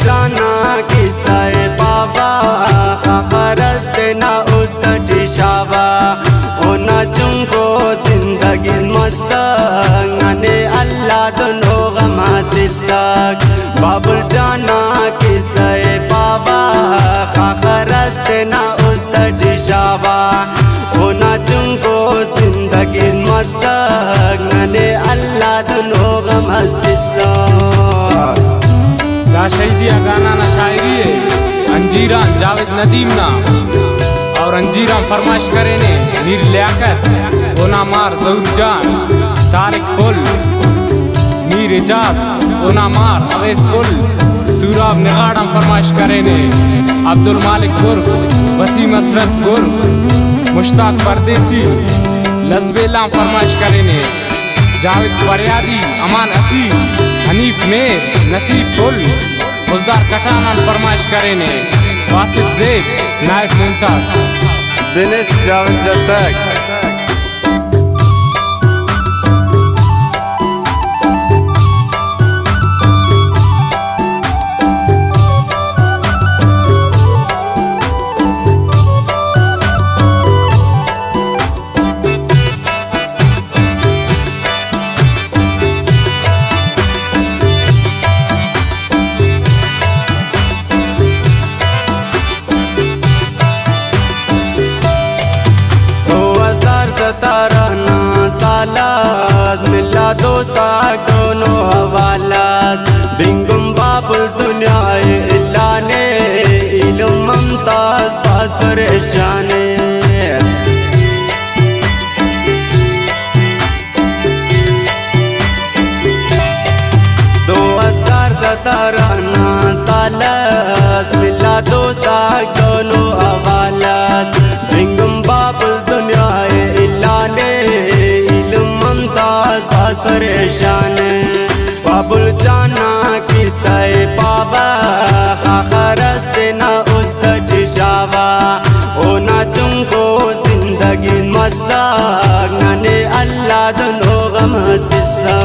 जाना किस्सा बाबा खरस्त ना उस्तटी शावा ओना चुंको जिंदगी मस्ताने अल्लाह दोनों गमासिक बाबुल जाना किस्सा बाबा खरस्त ना उस्तटी शावा ओना चुंको जिंदगी मस्ताने अल्लाह दोनों गमासिक शहीदिया गाना ना शायरी है अंजीरा जावेद नदीम ना और अंजीरा फरमाइश करे ने मीर लियाकत ओना मार जहूर जान तारिक पुल मीर इजाज ओना मार अवैस पुल सूराब निगाड़म फरमाइश करे ने अब्दुल मालिक गुर वसीम असरत गुर मुश्ताक परदेसी लजबेला फरमाइश करे ने जावेद फरियादी अमान असीम हनीफ मेर नसीब पुल उजदार कटाना फरमाइश करे ने वासिफ ज़ैद नायब मुमताज दिनेश जावेद जतक ताराना सालास मिला दोस्ता दोनों हवालास बिंगुम बाबुल दुनिया इलाने इलम ममताज पास परेशाने ताराना सालास मिला दोस्ता दोनों हवालास बिंगुम बाबुल दुनिया परेशान बाबुल जाना किस्सा बाबा खरस्त ना उस्तटी शावा ओना चुंको जिंदगी मस्ताने अल्लाह दोनों गमसिसा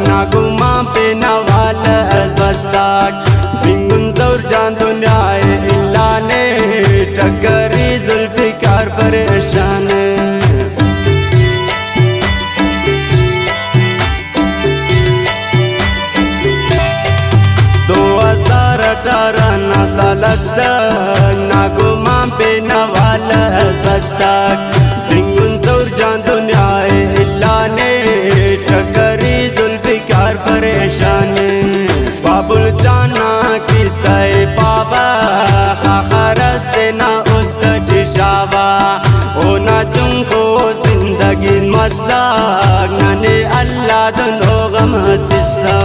नागुमा पे नवाल बसाक बिंगुन जौर जान दुनिया इलाने टकरी जुल्फिकार परेशान दो 2018 नसालत नागुमा पे नवाल बसाक बिंगुन जौर जान दुनिया इलाने टकरी जुल्फिकार परेशान बाबुल जाना किस्सा बाबा खरस्त ना उस्तटी शावा ओना चुंको जिंदगी मस्ताने अल्लाह दोनों गमसिसा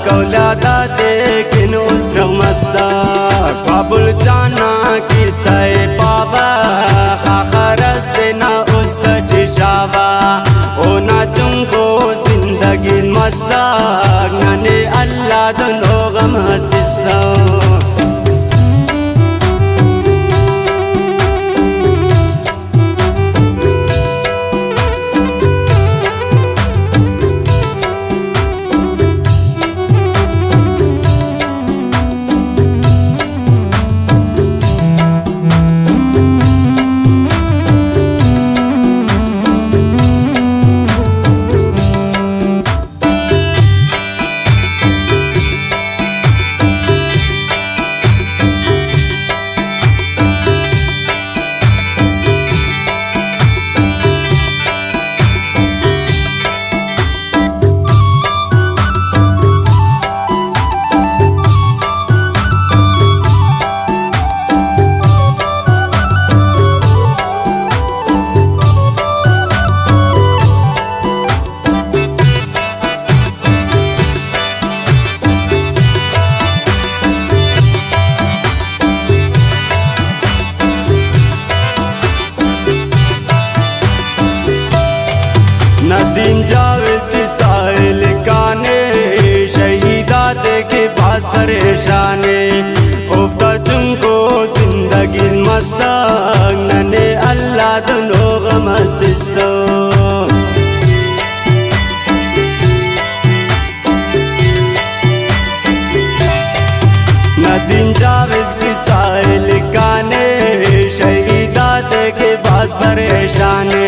कौला दाते किन उस्र मस्सा बाबुल जाना की सै बाबा खाखरस देना उस्त शावा ओ ना चुंको जिंदगी मस्सा नने अल्लाह दुनो गम हस्तिसा नदीम जावेद की साहिल काने शहीदा के पास परेशाने उफ्ता चुनको जिंदगी मस्ताक नने अल्लाह दुनो गमस्तिसो नदीम जावेद की साहिल काने शहीदा के पास परेशाने